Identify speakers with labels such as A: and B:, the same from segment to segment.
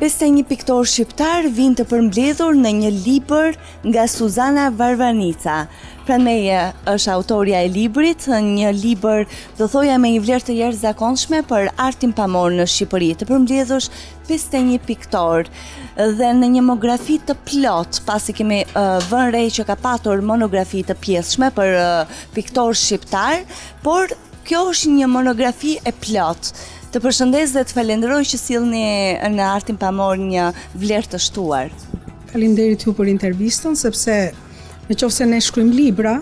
A: 51 piktor shqiptar vinë të përmbledhur në një libër nga Suzana Varvanica. Pranë është autorja e librit, një libër do thoja me një vlerë të jashtëzakonshme për artin pamor në Shqipëri, të përmbledhur 51 piktor dhe në një monografi të plot, pasi kemi vënë re që ka patur monografi të pjesshme për piktor shqiptar, por kjo është një monografi e plot. Të përshëndes dhe të falenderoj që sillni në artin pamor një vlerë të shtuar.
B: Faleminderit ju për intervistën, sepse nëse ne shkruajmë libra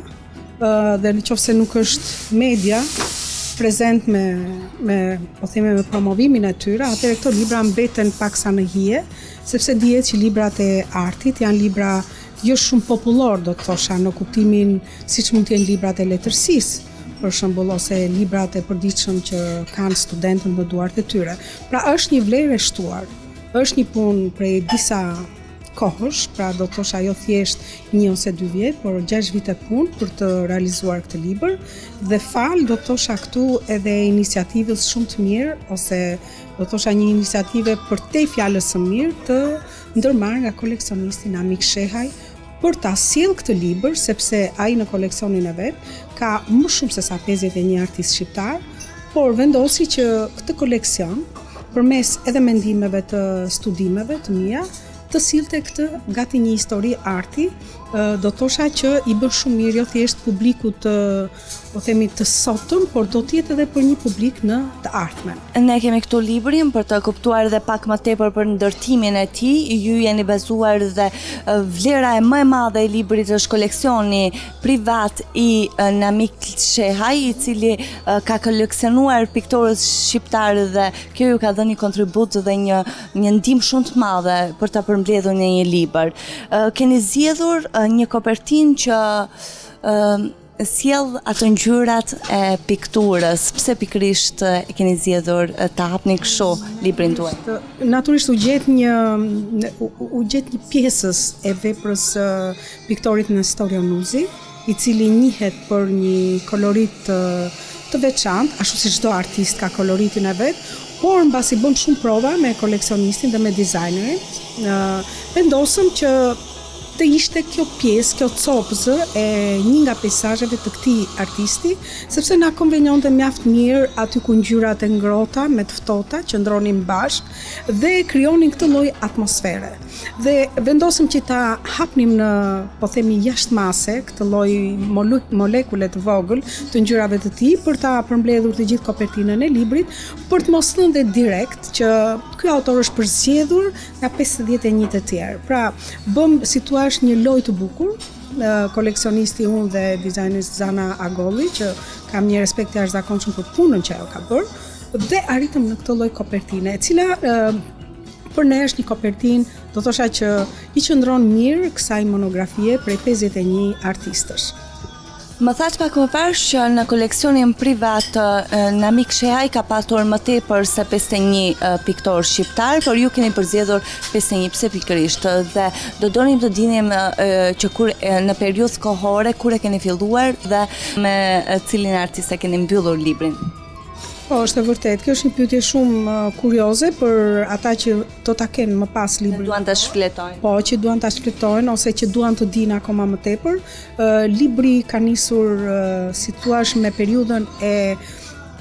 B: dhe nëse nuk është media prezent me promovimin e tyre, atëherë këto libra mbeten paksa në hije, sepse dihet që librat e artit janë libra jo shumë popullor, do të thosha, në kuptimin siç mund të jenë librat e letërsisë, për shembull, ose librat e përditshëm që kanë studentët në duart e tyre. Pra është një vlerë e shtuar, është një punë prej disa kohësh, pra do të thosha jo thjesht 1 ose 2 vjet, por 6 vite punë për të realizuar këtë libër dhe do të thosha këtu edhe iniciativës shumë të mirë, ose do të thosha një iniciative për te fjalës së mirë të ndërmarrë nga koleksionisti Namik Shehaj për ta sjellë këtë libër, sepse ai në koleksionin e vet ka më shumë se sa 51 artist shqiptar, por vendosi që këtë koleksion, përmes edhe mendimeve të studimeve të mia, të sillte këtë gati një histori arti, do thosha që i bën shumë mirë jo thjesht publikut të sotëm, por do të jetë edhe për një publik në të ardhmen.
A: Ne kemi këtu librin për të kuptuar dhe pak më tepër për ndërtimin e tij. Ju jeni bazuar dhe vlera e më e madhe e librit është koleksioni privat i Namik Shehaj, i cili ka koleksionuar piktorët shqiptarë dhe kjo ju ka dhënë një kontribut dhe një ndihmë shumë të madhe për ta përmbledhur në një libër. Keni zgjedhur një kopertinë që sjell ato ngjyrat e pikturës. Pse pikërisht e keni zgjedhur ta hapni kështu librin tuaj?
B: Natyrisht u gjet një pjesës e veprës piktorit Nestor Jonuzi, i cili njihet për një kolorit të veçantë, ashtu si çdo artist ka koloritin e vet, por mbasi bëm shumë prova me koleksionistin dhe me dizajnerin, vendosëm që të ishte kjo pjesë, kjo copëzë e një nga peizazheve të këtij artisti, sepse na konvenionte mjaft mirë aty ku ngjyrat e ngrohta me të ftohta qëndronin bashkë dhe krijonin këtë lloj atmosfere. Dhe vendosëm që ta hapnim në, po themi, jashtëmase, këtë lloj molekule të vogël të ngjyrave të tij për ta përmbledhur të gjithë kopertinën e librit, për të mos thënë dhe direkt që ky autor është përzgjedhur nga 51 të tjerë. Pra, bëm është një lojë të bukur, koleksionisti unë dhe dizajneristi Zana Agolli, që kam një respekt të jashtëzakonshëm për punën që ajo ka bërë, dhe arritëm në këtë lloj kopertine, e cila për ne është një kopertinë, do thosha që i qëndron mirë kësaj monografie prej 51 artistësh.
A: Më thatë pak më parë që në koleksionin privat Namik Shehaj ka patur më tepër se 51 piktor shqiptar, por ju keni përzgjedhur 51, pse pikërisht? Dhe do donim të dinim që kur në periudhë kohore kur e keni filluar dhe me cilin artist e keni mbyllur librin.
B: Po, është e vërtet. Kjo është një pyetje shumë kurioze për ata që do ta kenë më pas librin.
A: Duan ta shfletojnë.
B: Po, që duan ta shfletojnë ose që duan të dinë akoma më tepër. Libri ka nisur, si thua, me periudhën e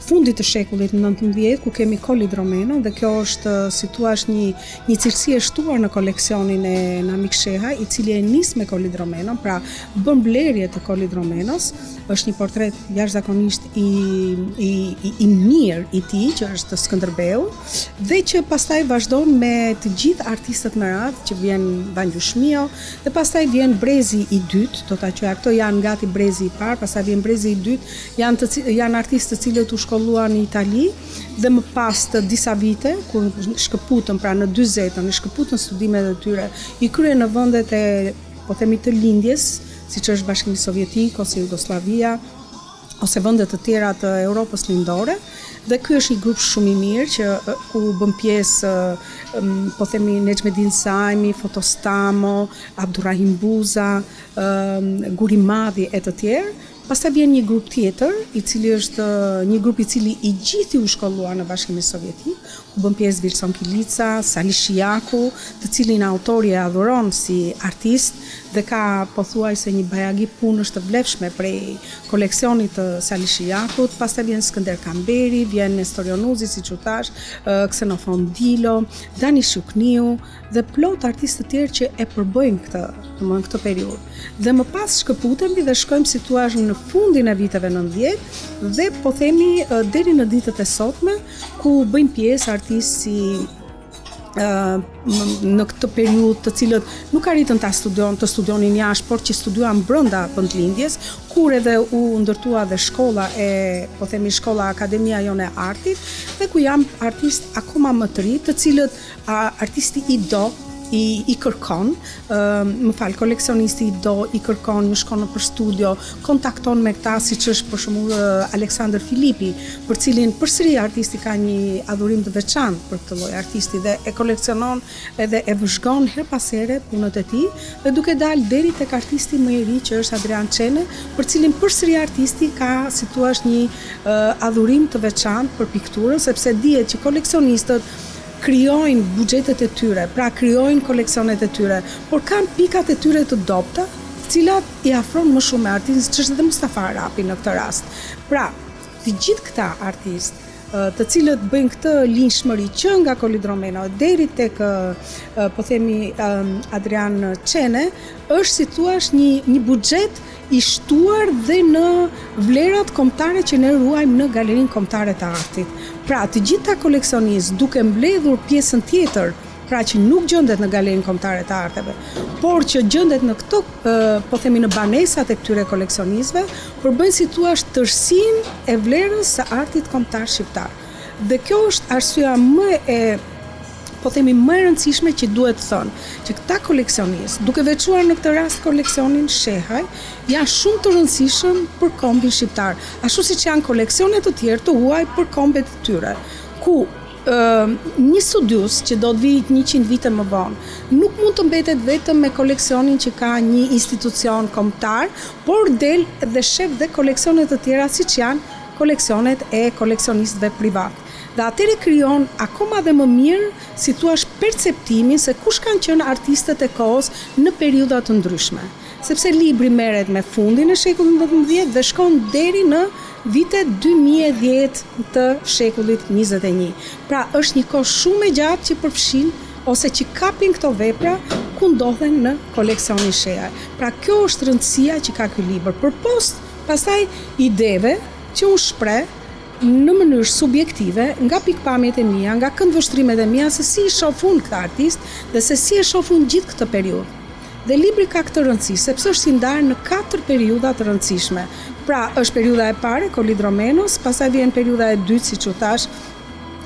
B: fundit të shekullit 19, ku kemi kolidromenon, dhe kjo është, si thua, një cilësi e shtuar në koleksionin e Namik Shehaj, i cili e nis me kolidromenon, pra bën blerje të kolidromenos, është një portret jashtëzakonisht i mirë i tij, që është Skënderbeu, dhe që pastaj vazhdon me të gjithë artistët me radhë, që vjen Banju Shmio, dhe pastaj vjen brezi i dytë, do ta quaja, këto janë gati brezi i parë, pastaj vjen brezi i dytë, janë artistë të cilët u shkolluan në Itali dhe më pas të disa vite, kur shkëputën, pra në 40-ën, shkëputën studimet e tyre, i kryen në vendet e, po themi, të lindjes, siç është Bashkimi Sovjetik ose Jugoslavia, ose vende të tjera të Europës lindore, dhe ky është një grup shumë i mirë që ku bën pjesë, po themi, Necmettin Sajmi, Fotostamo, Abdurrahim Buza, Guri Madhi e të tjerë. Pastaj vjen një grup tjetër, i cili është një grup i cili i gjithi u shkollua në Bashkimin Sovjetik, ku bën pjesë Wilson Kilica, Sali Shijaku, të cilin autori e adhuron si artist dhe ka pothuajse një bajagi punësh të vlefshme prej koleksionit të Sali Shijakut. Pastaj vjen Skënder Kamberi, vjen Nestor Jonuzi, siç u thash, Xenofon Dilo, Dani Shukniu dhe plot artistë të tjerë që e përbëjnë këtë periudhë. Dhe më pas shkëputemi dhe shkojmë si thua në fundin e viteve 90 dhe po themi deri në ditët e sotme, ku bëjmë pjesë artistë si në këtë periudhë të cilët nuk arritën të studionin jashtë, por që studiuan brenda vendlindjes, kur edhe u ndërtua dhe shkolla shkolla Akademia Jone e Artit, dhe ku jam artist akoma më të ri, të cilët artisti i kërkon, koleksionisti i kërkon, më shkon për studio, kontakton me këta, siç është për shembull Aleksandër Filipi, për cilin përsëri artisti ka një adhurim të veçantë për këtë lloj artisti dhe e koleksionon edhe e vëzhgon her pas here punët e tij, dhe duke dalë deri tek artisti më i ri që është Adrian Çene, për cilin përsëri artisti ka, si thua, një adhurim të veçantë për pikturën, sepse dihet që koleksionistët krijojnë buxhetet e tyre, pra krijojnë koleksionet e tyre, por kanë pikat e tyre të dobta, të cilat i afron më shumë me artistin, që është edhe Mustafa Arapi në këtë rast. Pra, të gjithë këta artistë, të cilët bëjnë këtë linjshmëri që nga Kolidromeno deri tek Adrian Çene, është si thua një buxhet i shtuar dhe në vlerat kombëtare që ne ruajmë në Galerinë Kombëtare të Artit. Pra, të gjitha koleksionistë duke mbledhur pjesën tjetër, pra që nuk gjendet në Galerinë Kombëtare të Arteve, por që gjendet në këto, në banesat e këtyre koleksionistëve, përbëjnë si thua tërësinë e vlerës së artit kombëtar shqiptar. Dhe kjo është arsyeja më e rëndësishme që duhet të thënë, që këta koleksionistë, duke veçuar në këtë rast koleksionin Shehaj, janë shumë të rëndësishëm për kombin shqiptar, ashtu siç janë koleksione të tjerë të huaj për kombet e tyre, ku një studius që do të vijë 100 vite më vonë nuk mund të mbetet vetëm me koleksionin që ka një institucion kombëtar, por del dhe shef dhe koleksione të tjera siç janë koleksionet e koleksionistëve privat. Dhe atëre krijon akoma dhe më mirë, si thua, perceptimin se kush kanë qenë artistët e kohës në periudha të ndryshme. Sepse libri merret me fundin e shekullit XIX dhe shkon deri në vitet 2010 të shekullit 21. Pra, është një kohë shumë e gjatë që përfshin ose që kapin këto vepra ku ndodhen në koleksionin Shehaj. Pra, kjo është rëndësia që ka ky libër. Përpost, pastaj ideve që unë shpreh në mënyrë subjektive, nga pikpamjet e mia, nga këndvështrimet e mia, se si i shoh unë këtë artist dhe se si e shoh unë gjithë këtë periudhë. Dhe libri ka këtë rëndësi, sepse është i ndarë në 4 periudha të rëndësishme. Pra, është periudha e parë, Kolidromenos, pastaj vjen periudha e dytë, siç u thash,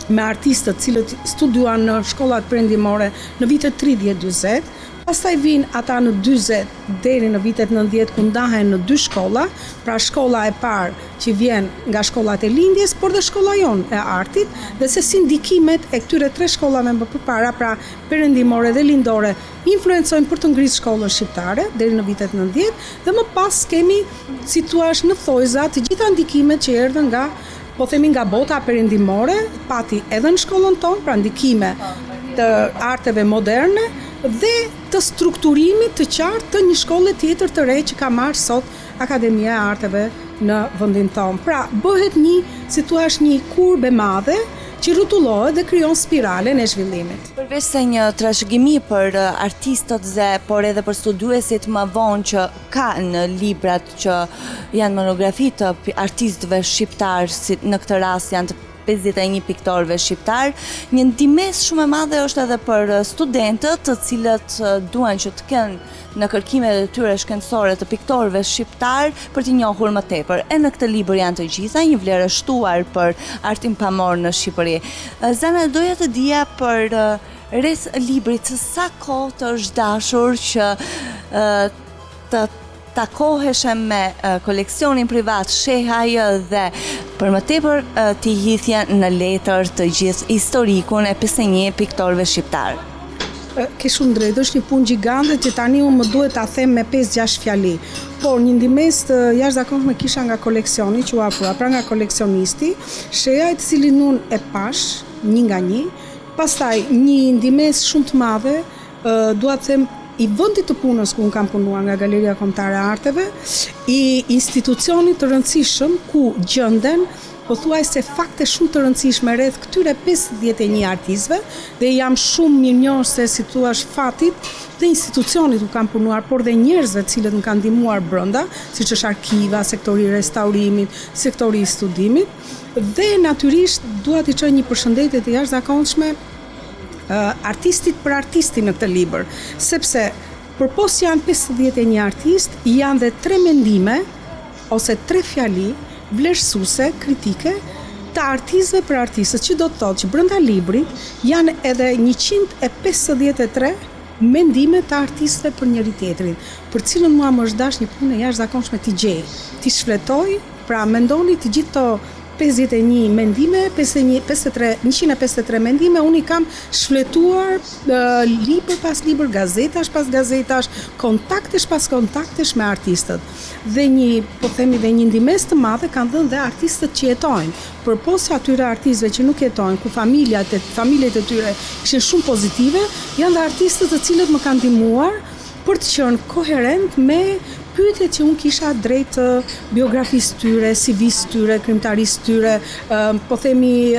B: me artistët cilët studiuan në shkollat perëndimore në vitet 30-40, pastaj vinë ata në 40 deri në vitet 90 ku ndahen në 2 shkolla, pra shkolla e parë që vjen nga shkollat e lindjes, por dhe shkolla jonë e artit, dhe se si ndikimet e këtyre 3 shkollave më përpara, pra perëndimore dhe lindore, influencojnë për të ngritur shkollën shqiptare deri në vitet 90, dhe më pas kemi, si thua, në thojza të gjitha ndikimet që erdhën nga bota perëndimore, pati edhe në shkollën tonë, pra ndikime të arteve moderne dhe të strukturimit të qartë të një shkolle tjetër të re që ka marrë sot Akademia e Arteve në vendin tonë. Pra, bëhet një kurbe madhe që rrotullohet dhe krijon spiralen e zhvillimit.
A: Përveç se një trashëgimi për artistët dhe por edhe për studiuesit më vonë që ka në librat që janë monografi të artistëve shqiptar, si në këtë rast janë të 51 piktorëve shqiptar, një ndihmës shumë e madhe është edhe për studentët, të cilët duan që të kenë në kërkimet e tyre shkencore të piktorëve shqiptar për t'i njohur më tepër. E në këtë libër janë të gjitha, një vlerë shtuar për artin pamor në Shqipëri. Zana, doja të dija për rreth librit, sa kohë të është dashur që të takoheshe me koleksionin privat Shehaj dhe për më tepër t'i hithje në letër të gjithë historikun e 51 piktorëve shqiptar.
B: ke shumë drejtë, është një punë gjigante që tani unë më duhet ta them me 5-6 fjali. Por një ndihmës të jashtëzakonshme kisha nga koleksioni, që u afrua, pra nga koleksionisti, sheja i të cilin unë e pash një nga një, pastaj një ndihmës shumë të madhe, dua të them i vendit të punës ku unë kam punuar nga Galeria Kombëtare e Arteve, i institucionit të rëndësishëm ku gjenden pothuajse fakte shumë të rëndësishme rreth këtyre 51 artistëve dhe jam shumë mirënjohëse si thua fatit dhe institucionit ku kam punuar, por dhe njerëzve të cilët më kanë ndihmuar brenda, siç është arkiva, sektori i restaurimit, sektori i studimit, dhe natyrisht dua t'i çoj një përshëndetje të jashtëzakonshme artistit për artistin në këtë libër, sepse përpos janë 51 artist, janë dhe 3 mendime ose 3 fjali vlerësuese, kritike të artistëve për artistët, që do të thotë që brenda librit janë edhe 153 mendime të artistëve për njëri tjetrin, për cilën mua më është dash një punë e jashtëzakonshme t'i gjej, t'i shfletoj, pra mendoni të gjithë to 51 mendime, 153 mendime, unë i kam shfletuar libër pas libër, gazetash pas gazetash, kontaktesh pas kontaktesh me artistët. Dhe po themi dhe një ndihmës të madhe kanë dhënë dhe artistët që jetojnë. Përpos atyre artistëve që nuk jetojnë, ku familjet e tyre ishin shumë pozitive, janë dhe artistët të cilët më kanë ndihmuar për të qenë koherent me pyetjet që unë kisha drejt biografisë tyre, CV-së tyre, krimtarisë tyre, po themi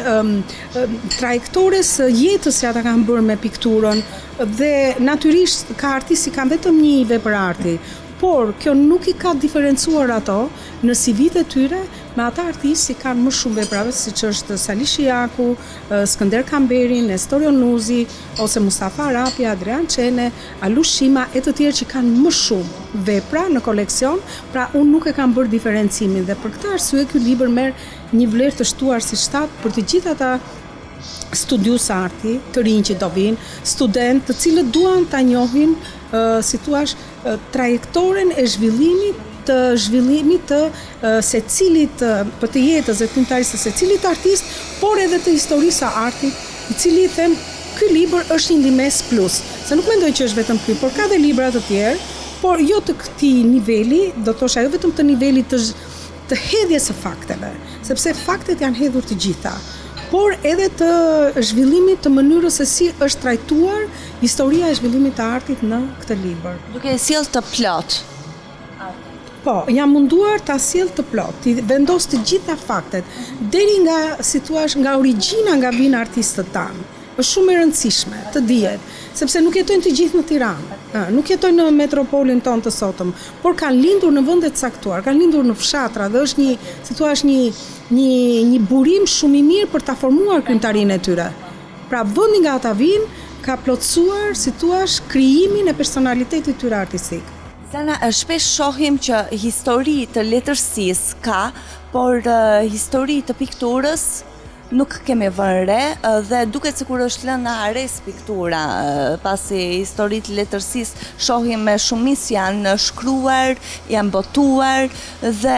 B: trajektores jetës që ata kanë bërë me pikturën, dhe natyrisht ka artistë që kanë vetëm një vepër arti, por kjo nuk i ka diferencuar ato në CV-t e tyre me ata artistë që kanë më shumë veprave, siç është Sali Shiaku, Skënder Kamberi, Nestor Jonuzi, ose Mustafa Arapi, Adrian Çene, Alush Shima e të tjerë që kanë më shumë vepra në koleksion, pra unë nuk e kam bërë diferencimin dhe për këtë arsye ky libër merr një vlerë të shtuar si shtat për të gjithë ata studius arti të rinj që do vinë, student të cilët duan ta njohin si thuaç trajektoren e zhvillimit të secilit për të jetës dhe krimtarisë të secilit artist, por edhe të historisë së artit, i cili i them ky libër është një ndihmës plus, se nuk mendoj që është vetëm ky, por ka dhe libra të tjerë, por jo të këtij niveli, do të thosha jo vetëm të nivelit të hedhjes së fakteve, sepse faktet janë hedhur të gjitha, por edhe të zhvillimit të mënyrës se si është trajtuar historia e zhvillimit të artit në këtë libër.
A: Duke e sjellë të plot.
B: Po, jam munduar ta sjell të plot, t'i vendos të gjitha faktet, deri nga nga origjina nga vinë artistët tanë. Është shumë e rëndësishme të dihet, sepse nuk jetojnë të gjithë në Tiranë, nuk jetojnë në metropolin tonë të sotëm, por kanë lindur në vende të caktuar, kanë lindur në fshatra dhe është një burim shumë i mirë për ta formuar krimtarinë e tyre. Pra vendi nga ata vinë ka plotësuar, si thua, krijimin e personalitetit tyre artistik.
A: Zana, shpesh shohim që histori të letërsisë ka, por histori të pikturës nuk kemi vënë re dhe duket sikur është lënë në ares piktura, pasi historitë të letërsisë shohim me shumicë janë shkruar, janë botuar dhe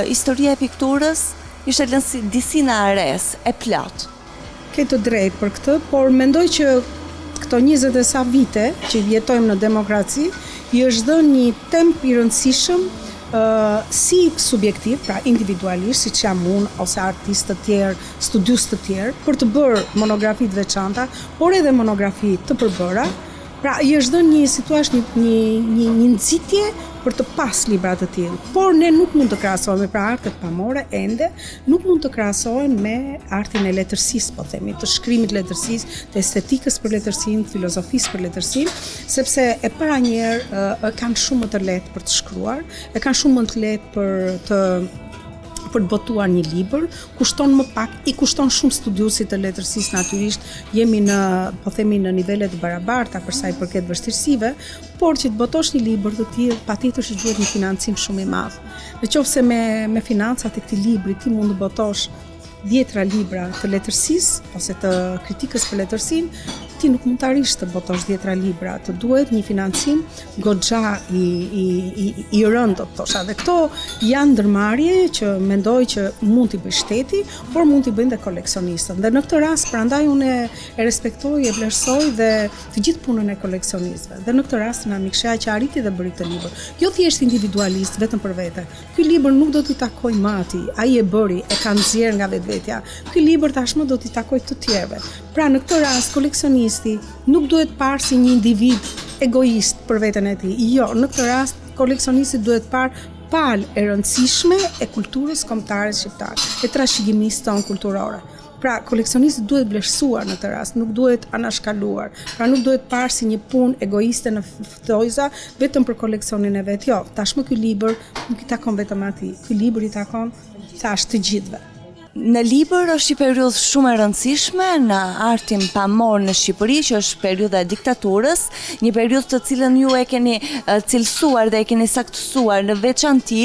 A: historia e pikturës ishte lënë si disi në ares, e plot.
B: Ke të drejtë për këtë, por mendoj që këto 20 e sa vite që jetojmë në demokraci, i është dhënë një temp i rëndësishëm si subjektiv, pra individualisht, siç jam unë ose artistë të tjerë, studius të tjerë, për të bërë monografi të veçanta, por edhe monografi të përbëra. Pra i është dhënë një nxitje për të pas libra të tillë. Por ne nuk mund të krahasohemi pra artet pamore ende, nuk mund të krahasohen me artin e letërsisë, po themi, të shkrimit letërsisë, të estetikës për letërsinë, filozofisë për letërsinë, sepse e para një herë kanë shumë më të lehtë për të shkruar, e kanë shumë më të lehtë për të botuar një libër, kushton më pak, i kushton shumë studiusit të letërsisë natyrisht, jemi në nivele të barabarta për sa i përket vështirësive, por që të botosh një libër të tillë, patjetër që duhet një financim shumë i madh. Nëse me financat e këtij libri ti mund të botosh 10 libra të letërsisë ose të kritikës për letërsinë, ti nuk mund të arish të botosh 10 libra, të duhet një financim goxha i rënd, do të thosha. Dhe këto janë ndërmarrje që mendoj që mund t'i bëj shteti, por mund t'i bëjnë dhe koleksionistët. Dhe në këtë rast, prandaj unë e respektoj, e vlerësoj dhe të gjithë punën e koleksionistëve. Dhe në këtë rast na mikshea që arriti dhe bëri këtë libër. Jo thjesht individualist vetëm për vete. Ky libër nuk do t'i takoj mati, ai e bëri, e ka nxjerr nga vetvetja. Ky libër tashmë do t'i takoj të tjerëve. Pra në këtë rast koleksionisti nuk duhet parë si një individ egoist për veten e tij. Jo, në këtë rast koleksionisti duhet parë palë e rëndësishme e kulturës kombëtare shqiptare, e trashëgimisë tonë kulturore. Pra, koleksionisti duhet vlerësuar në këtë rast, nuk duhet anashkaluar. Pra, nuk duhet parë si një punë egoiste në thojza vetëm për koleksionin e vet. Jo, tashmë ky libër nuk i takon vetëm atij. Ky libër i takon thash të gjithëve.
A: Në libër është një periudhë shumë e rëndësishme në artin pamor në Shqipëri, që është periudha e diktaturës, një periudhë të cilën ju e keni cilësuar dhe e keni saktësuar në veçanti.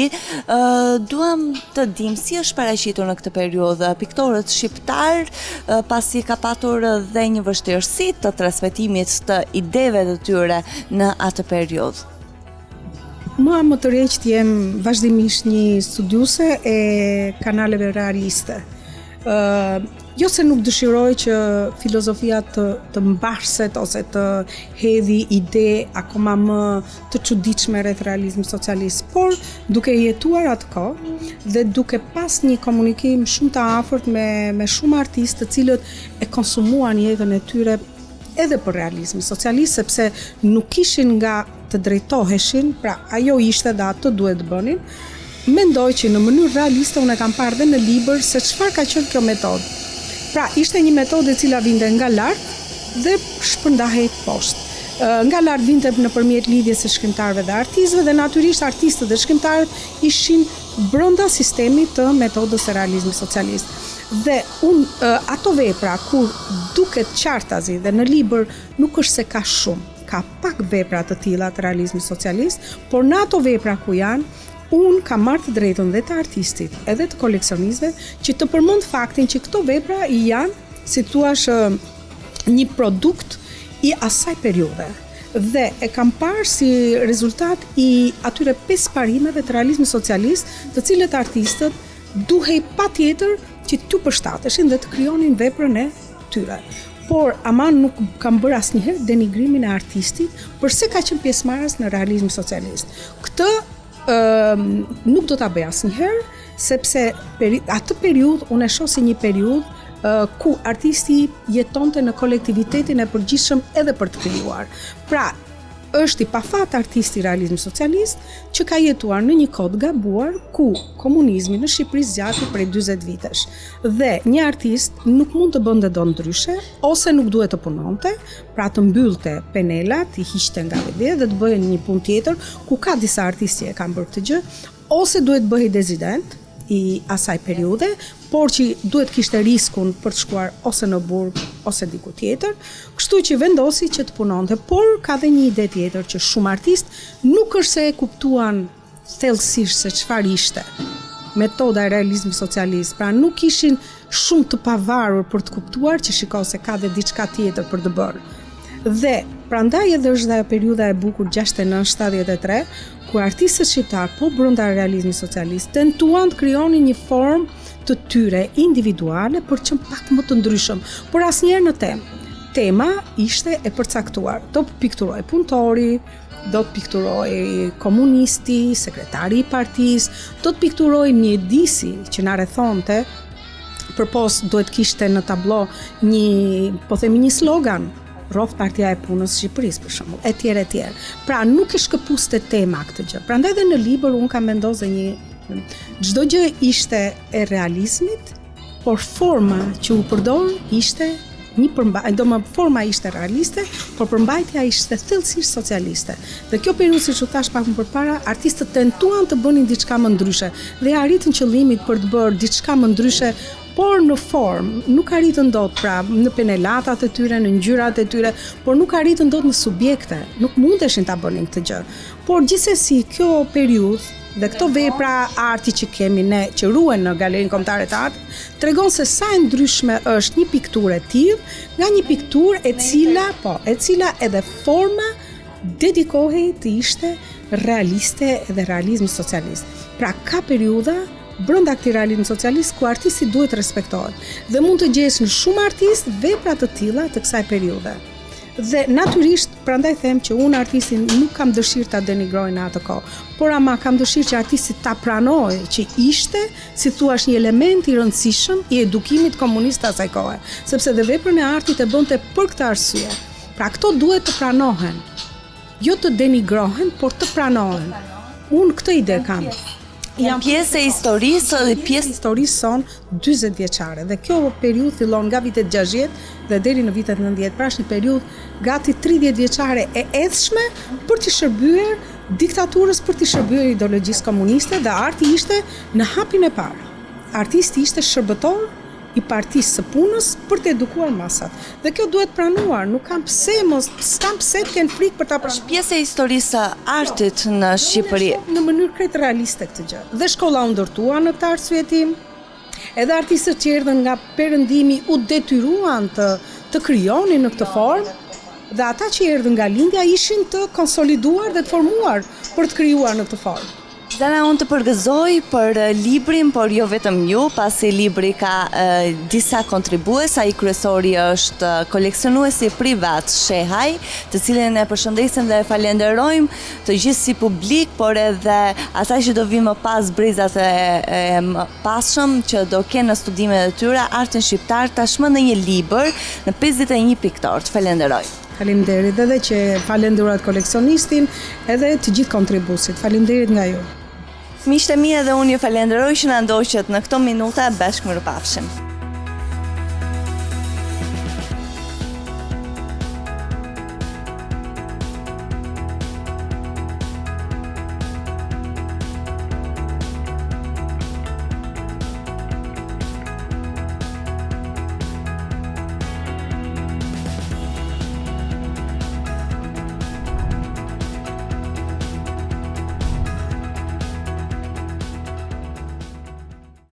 A: Duam të dim si është paraqitur në këtë periudhë piktorët shqiptar, pasi ka patur dhe një vështirësi të transmetimit të ideve të tyre në atë periudhë.
B: Mua më të rreqt jem vazhdimisht një studiuse e kanaleve realiste. Jo se nuk dëshiroj që filozofia të mbarset ose të hedhi ide akoma më të çuditshme rreth realizmit socialist, por duke jetuar atë kohë dhe duke pas një komunikim shumë të afërt me shumë artistë të cilët e konsumuan jetën e tyre edhe për realizmin socialist, sepse nuk kishin nga të drejtoheshin, pra ajo ishte dhe atë duhet të bënin. Mendoj që në mënyrë realiste unë e kam parë dhe në libër se çfarë ka qenë kjo metodë. Pra ishte një metodë e cila vinte nga lart dhe shpërndahej poshtë. Nga lart vinte nëpërmjet lidhjes së shkrimtarëve dhe artistëve dhe natyrisht artistët dhe shkrimtarët ishin brenda sistemit të metodës së realizmit socialist. Dhe ato vepra kur duket qartazi dhe në libër nuk është se ka shumë, ka pak vepra të tilla të realizmit socialist, por në ato vepra ku janë, unë kam marrë të drejtën dhe të artistit, edhe të koleksionistëve, që të përmend faktin që këto vepra janë, si thua, një produkt i asaj periudhe. Dhe e kam parë si rezultat i atyre 5 parimeve të realizmit socialist, të cilët artistët duhej patjetër që t'u përshtateshin dhe të krijonin veprën e tyre. Por aman nuk kam bërë asnjëherë denigrimin e artistit përse ka qenë pjesëmarrës në realizmin socialist. Këtë nuk do ta bëj asnjëherë, sepse atë periudhë unë e shoh si një periudhë ku artisti jetonte në kolektivitetin e përgjithshëm edhe për të krijuar. Pra, është i pafat artisti i realizmit socialist që ka jetuar në një kohë gabuar ku komunizmi në Shqipëri zgjati prej 40 vitesh. Dhe një artist nuk mund të bënte dot ndryshe ose nuk duhet të punonte, pra të mbyllte penelat, i hiqte nga vetë dhe të bëhej një punë tjetër, ku ka disa artistë që kanë bërë këtë gjë, ose duhet bëhej dezident i asaj periudhe, por që duhet kishte riskun për të shkuar ose në burg ose diku tjetër, kështu që vendosi që të punonte, por ka dhe një ide tjetër që shumë artistë nuk është se e kuptuan thellësisht se çfarë ishte metoda e realizmit socialist, pra nuk ishin shumë të pavarur për të kuptuar që shikoj se ka dhe diçka tjetër për të bërë. Dhe prandaj edhe është dhe periudha e bukur 69-73, ku artistët shqiptar po brenda realizmit socialist tentuan të krijonin një formë të tyre individuale për të qenë pak më të ndryshëm, por asnjëherë në temë. Tema ishte e përcaktuar. Do të pikturoj punëtori, do të pikturoj komunisti, sekretari i partisë, do të pikturoj mjedisi që na rrethonte, përpos duhet kishte në tablo një slogan, rroft Partia e Punës së Shqipërisë për shembull, etj etj. Pra nuk e shkëpuste tema këtë gjë. Prandaj edhe në libër unë kam vendosur çdo gjë ishte e realizmit, por forma që u përdor ishte forma ishte realiste, por përmbajtja ishte thellësisht socialiste. Dhe kjo periudhë, siç u thash pak më përpara, artistët tentuan të bënin diçka më ndryshe dhe arritën qëllimit për të bërë diçka më ndryshe, por në formë, nuk arritën dot pra në penelatat e tyre, në ngjyrat e tyre, por nuk arritën dot në subjekte, nuk mundeshin ta bënin këtë gjë. Por gjithsesi kjo periudhë Dhe këto vepra arti që kemi ne, që ruhen në Galerinë Kombëtare të Artit, tregon se sa e ndryshme është një pikturë e tillë nga një pikturë e cila edhe forma dedikohej të ishte realiste dhe realizmi socialist. Pra ka periudha brenda këtij realizmi socialist ku artisti duhet respektohet dhe mund të gjesh në shumë artistë vepra të tilla të kësaj periudhe. Dhe natyrisht, prandaj them që unë artistin nuk kam dëshirë ta denigroj në atë kohë, por ama kam dëshirë që artisti ta pranoj që ishte, si thua, një element i rëndësishëm i edukimit komunist asaj kohe, sepse dhe veprën e artit e bënte për këtë arsye. Pra këto duhet të pranohen, jo të denigrohen, por të pranohen. Unë këtë ide kam.
A: Jam pjesë e historisë dhe pjesë
B: e historisë son 40 vjeçare dhe kjo periudhë fillon nga vitet 60 dhe deri në vitet 90. Pra është një periudhë gati 30 vjeçare e edhshme për të shërbyer diktaturës, për të shërbyer ideologjisë komuniste dhe arti ishte në hapin e parë. Artisti ishte shërbëtor i partisë së punës për të edukuar masat. Dhe kjo duhet pranuar, nuk kam pse të kenë frikë për ta pranuar.
A: Pjesë e historisë së artit në Shqipëri.
B: Në mënyrë krejt realiste këtë gjë. Dhe shkolla u ndërtua në këtë arsyetim. Edhe artistët që erdhën nga perëndimi u detyruan të krijonin në këtë formë. Dhe ata që erdhën nga lindja ishin të konsoliduar dhe të formuar për të krijuar në këtë formë.
A: Zana, unë të përgëzoj për librin, por jo vetëm ju, pasi libri ka disa kontribues, ai kryesori është koleksionuesi privat Shehaj, të cilin e përshëndesim dhe e falenderojmë të gjithë si publik, por edhe ata që do vinë më pas brizat e më passhëm që do kenë në studimet e tyre artin shqiptar tashmë në një libër në 51 piktor. Të falenderoj.
B: Faleminderit edhe që falenderuat koleksionistin edhe të gjithë kontribuesit. Faleminderit nga ju.
A: Miqtë e mi, edhe unë ju falenderoj që na ndoqët në këto minuta, bashkë mirupafshim.